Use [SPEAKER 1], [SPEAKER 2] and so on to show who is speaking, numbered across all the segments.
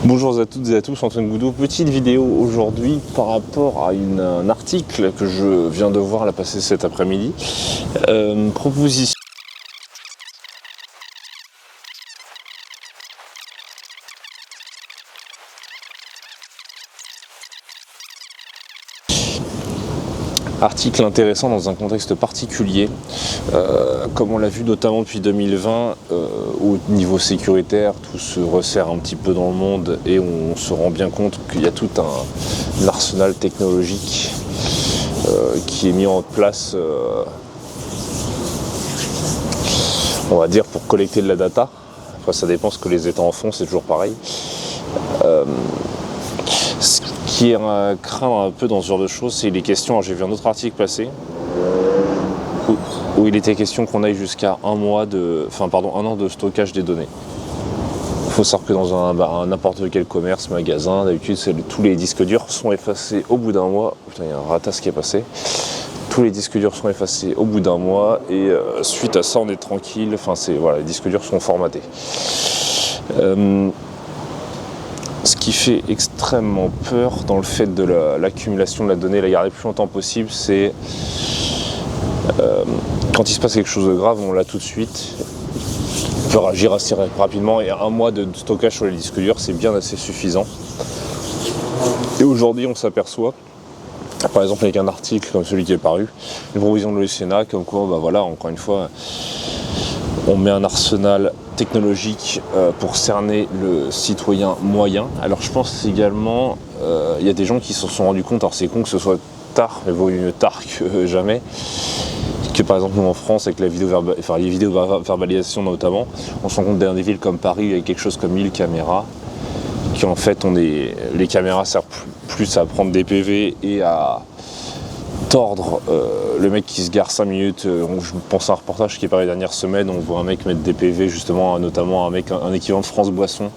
[SPEAKER 1] Bonjour à toutes et à tous, Antoine Goudot. Petite vidéo aujourd'hui par rapport à un article que je viens de voir passer cet après-midi. Proposition. Article intéressant dans un contexte particulier, comme on l'a vu notamment depuis 2020, au niveau sécuritaire, tout se resserre un petit peu dans le monde et on se rend bien compte qu'il y a tout un arsenal technologique qui est mis en place, on va dire, pour collecter de la data. Après, ça dépend ce que les États en font, c'est toujours pareil. Ce qui est craint un peu dans ce genre de choses, c'est les questions. J'ai vu un autre article passer où il était question qu'on aille jusqu'à un an de stockage des données. Il faut savoir que dans n'importe quel commerce, magasin, d'habitude, tous les disques durs sont effacés au bout d'un mois. Putain, il y a un ratasse qui est passé. Tous les disques durs sont effacés au bout d'un mois et suite à ça, on est tranquille. Les disques durs sont formatés. Ce qui fait extrêmement peur dans le fait de l'accumulation de la donnée, la garder le plus longtemps possible, c'est quand il se passe quelque chose de grave, on l'a tout de suite. On peut réagir assez rapidement et un mois de stockage sur les disques durs, c'est bien assez suffisant. Et aujourd'hui, on s'aperçoit, par exemple avec un article comme celui qui est paru, une provision de l'OCNA, comme quoi, encore une fois, on met un arsenal technologique pour cerner le citoyen moyen. Alors je pense également, il y a des gens qui se sont rendus compte, alors c'est con que ce soit tard, mais vaut mieux tard que jamais, que par exemple nous en France avec les vidéo-verbalisation notamment, on se rend compte dans des villes comme Paris, il y a quelque chose comme 1000 caméras, qui en fait les caméras servent plus à prendre des PV et à tordre le mec qui se gare 5 minutes. Je pense à un reportage qui est paru les dernières semaines, on voit un mec mettre des PV justement, notamment un équivalent de France Boisson,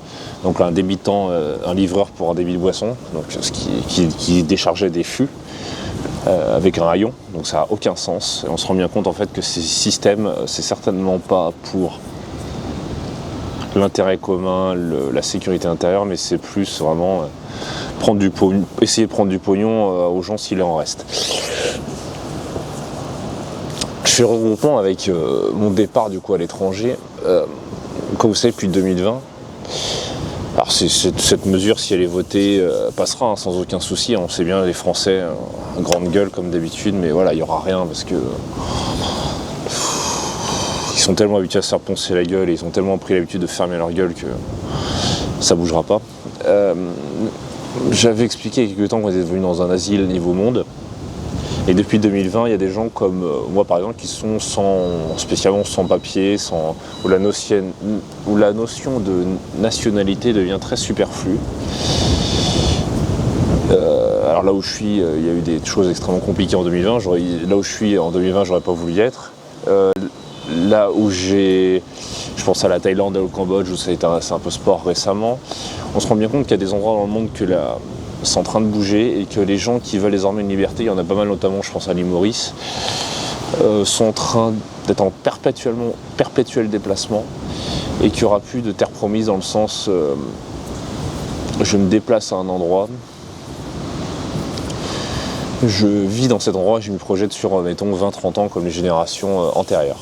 [SPEAKER 1] donc un débitant, un livreur pour un débit de boisson, donc qui déchargeait des fûts avec un rayon, donc ça n'a aucun sens. Et on se rend bien compte en fait que ces systèmes, c'est certainement pas pour l'intérêt commun, la sécurité intérieure, mais c'est plus vraiment essayer de prendre du pognon aux gens s'il en reste. Je fais regroupement avec mon départ du coup à l'étranger, comme vous savez depuis 2020. Alors cette mesure, si elle est votée, passera sans aucun souci. On sait bien les Français, grande gueule comme d'habitude, mais voilà, il n'y aura rien parce que ils sont tellement habitués à se faire poncer la gueule et ils ont tellement pris l'habitude de fermer leur gueule que ça bougera pas. J'avais expliqué il y a quelques temps qu'on était devenu dans un asile niveau monde. Et depuis 2020, il y a des gens comme moi par exemple qui sont spécialement sans papier, où la notion de nationalité devient très superflue. Alors là où je suis, il y a eu des choses extrêmement compliquées en 2020. Là où je suis en 2020, j'aurais pas voulu y être. Là où je pense à la Thaïlande et au Cambodge où c'est un peu sport récemment, on se rend bien compte qu'il y a des endroits dans le monde c'est en train de bouger et que les gens qui veulent désormais une liberté, il y en a pas mal notamment, je pense à l'île Maurice, sont en train d'être en perpétuel déplacement et qu'il n'y aura plus de terre promise dans le sens je me déplace à un endroit, je vis dans cet endroit et je me projette sur, mettons, 20-30 ans comme les générations antérieures.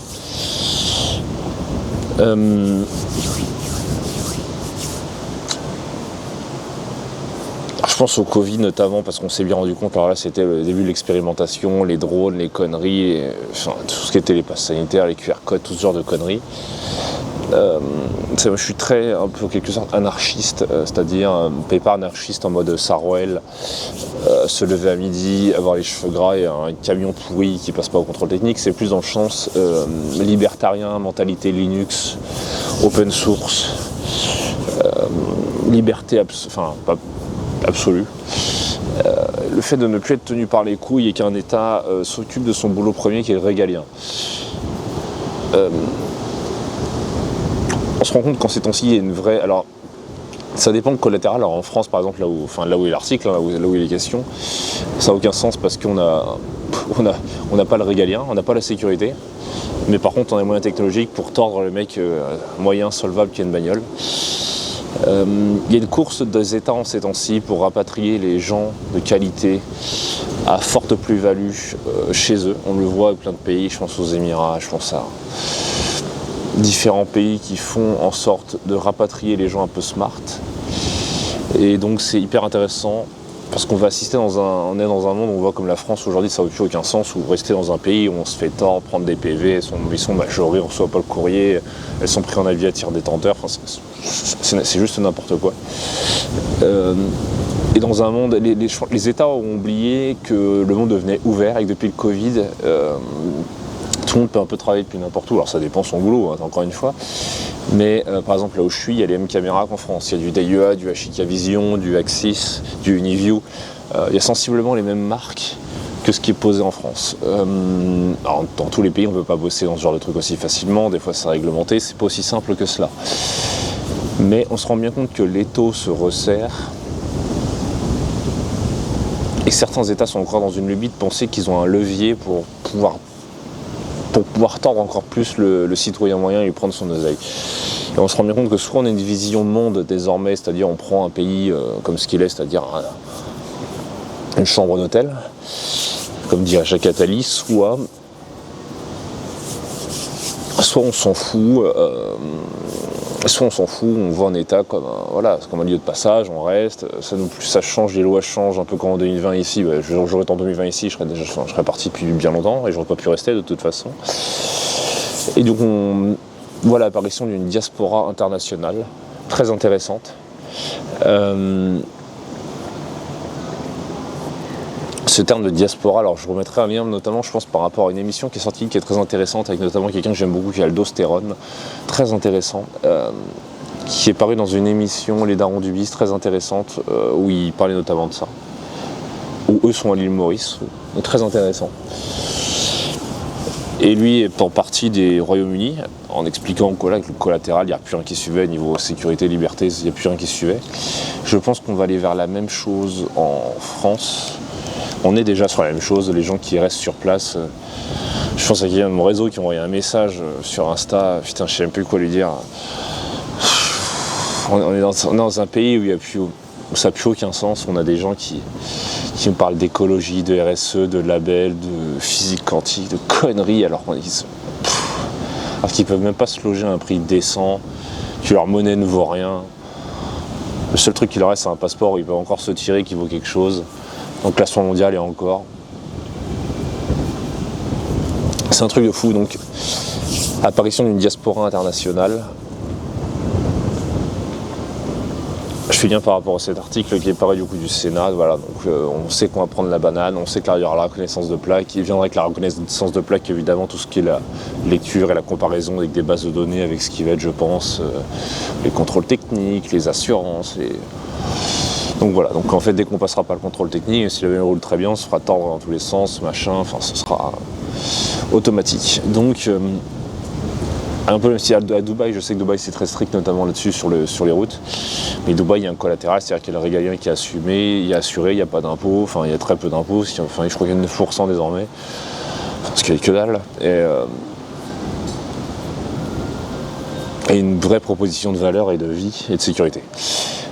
[SPEAKER 1] Je pense au Covid notamment parce qu'on s'est bien rendu compte, alors là c'était le début de l'expérimentation, les drones, les conneries, tout ce qui était les passes sanitaires, les QR codes, tout ce genre de conneries. Je suis un peu en quelque sorte anarchiste, c'est-à-dire pas anarchiste en mode Sarwell, se lever à midi, avoir les cheveux gras et un camion pourri qui passe pas au contrôle technique. C'est plus dans le sens libertarien, mentalité Linux, open source, liberté absolue. Le fait de ne plus être tenu par les couilles et qu'un État s'occupe de son boulot premier qui est le régalien. On se rend compte qu'en ces temps-ci, il y a une vraie... Alors, ça dépend de collatéral. Alors en France, par exemple, là où est l'article, là où il est question, ça n'a aucun sens parce qu'on n'a pas le régalien, on n'a pas la sécurité. Mais par contre, on a les moyens technologiques pour tordre le mec moyen, solvable qui a une bagnole. Il y a une course des États en ces temps-ci pour rapatrier les gens de qualité à forte plus-value chez eux. On le voit avec plein de pays, je pense aux Émirats, je pense à différents pays qui font en sorte de rapatrier les gens un peu smart. Et donc c'est hyper intéressant parce qu'on va assister on est dans un monde où on voit comme la France aujourd'hui, ça n'a plus aucun sens, où rester dans un pays où on se fait tort, prendre des PV, ils sont majorés, on ne reçoit pas le courrier, elles sont prises en avis à tir détenteur, enfin, c'est juste n'importe quoi. Et dans un monde, les États ont oublié que le monde devenait ouvert et que depuis le Covid, tout le monde peut un peu travailler depuis n'importe où, alors ça dépend de son boulot, hein, encore une fois. Mais par exemple là où je suis, il y a les mêmes caméras qu'en France. Il y a du Dayua, du Ashika Vision, du Axis, du Uniview. Il y a sensiblement les mêmes marques que ce qui est posé en France. Alors, dans tous les pays, on ne peut pas bosser dans ce genre de truc aussi facilement. Des fois, c'est réglementé. C'est pas aussi simple que cela. Mais on se rend bien compte que l'étau se resserre et que certains États sont encore dans une lubie de penser qu'ils ont un levier pour pouvoir tordre encore plus le citoyen moyen et lui prendre son oseille. Et on se rend bien compte que soit on a une vision monde désormais, c'est-à-dire on prend un pays comme ce qu'il est, c'est-à-dire une chambre d'hôtel, comme dirait Jacques Attali, soit on s'en fout, on voit un état comme un lieu de passage, on reste, ça change, les lois changent un peu comme en 2020 ici, j'aurais été en 2020 ici, je serais parti depuis bien longtemps et j'aurais pas pu rester de toute façon. Et donc on voit l'apparition d'une diaspora internationale très intéressante. Ce terme de diaspora, alors je remettrai un lien notamment je pense par rapport à une émission qui est sortie qui est très intéressante avec notamment quelqu'un que j'aime beaucoup qui est Aldostérone, très intéressant, qui est paru dans une émission Les Darons du Bis très intéressante où il parlait notamment de ça, où eux sont à l'île Maurice, donc très intéressant. Et lui est en partie des Royaumes-Unis, en expliquant que là, avec le collatéral, il n'y a plus rien qui suivait, niveau sécurité, liberté, il n'y a plus rien qui suivait. Je pense qu'on va aller vers la même chose en France. On est déjà sur la même chose, les gens qui restent sur place. Je pense à quelqu'un de mon réseau qui m'a envoyé un message sur Insta, putain, je sais même plus quoi lui dire. On est dans un pays où ça n'a plus aucun sens, on a des gens qui me parlent d'écologie, de RSE, de labels, de physique quantique, de conneries, alors qu'ils peuvent même pas se loger à un prix décent, que leur monnaie ne vaut rien. Le seul truc qui leur reste, c'est un passeport où ils peuvent encore se tirer qui vaut quelque chose. Donc classement mondial et encore. C'est un truc de fou, donc apparition d'une diaspora internationale. Je fais bien par rapport à cet article qui est paru du coup du Sénat, voilà, donc on sait qu'on va prendre la banane, on sait qu'il y aura la reconnaissance de plaques, il viendra avec la reconnaissance de plaques évidemment tout ce qui est la lecture et la comparaison avec des bases de données, avec ce qui va être je pense les contrôles techniques, les assurances, donc voilà, donc en fait dès qu'on passera par le contrôle technique, si l'avion roule très bien, on se fera tordre dans tous les sens, machin, enfin ce sera automatique. Donc un peu même si à Dubaï, je sais que Dubaï c'est très strict notamment là-dessus sur les routes, mais Dubaï il y a un collatéral, c'est-à-dire qu'il y a le régalien qui est assumé, il y a assuré, il n'y a pas d'impôts, enfin il y a très peu d'impôts, enfin je crois qu'il y a 9% désormais, parce qu'il y a que dalle, et une vraie proposition de valeur et de vie et de sécurité.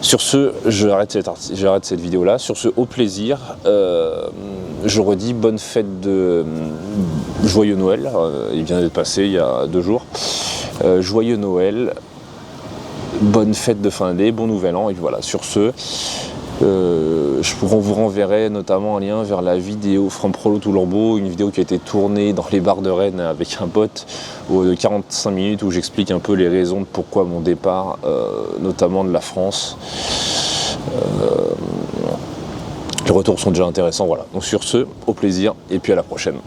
[SPEAKER 1] Sur ce, j'arrête cette vidéo-là. Sur ce, au plaisir, je redis bonne fête de joyeux Noël. Il vient d'être passé il y a 2 jours. Joyeux Noël, bonne fête de fin d'année, bon nouvel an. Et voilà, sur ce, je vous renverrai notamment un lien vers la vidéo From Prolo to Lambeau, une vidéo qui a été tournée dans les bars de Rennes avec un pote de 45 minutes où j'explique un peu les raisons de pourquoi mon départ, notamment de la France. Les retours sont déjà intéressants, voilà. Donc sur ce, au plaisir et puis à la prochaine.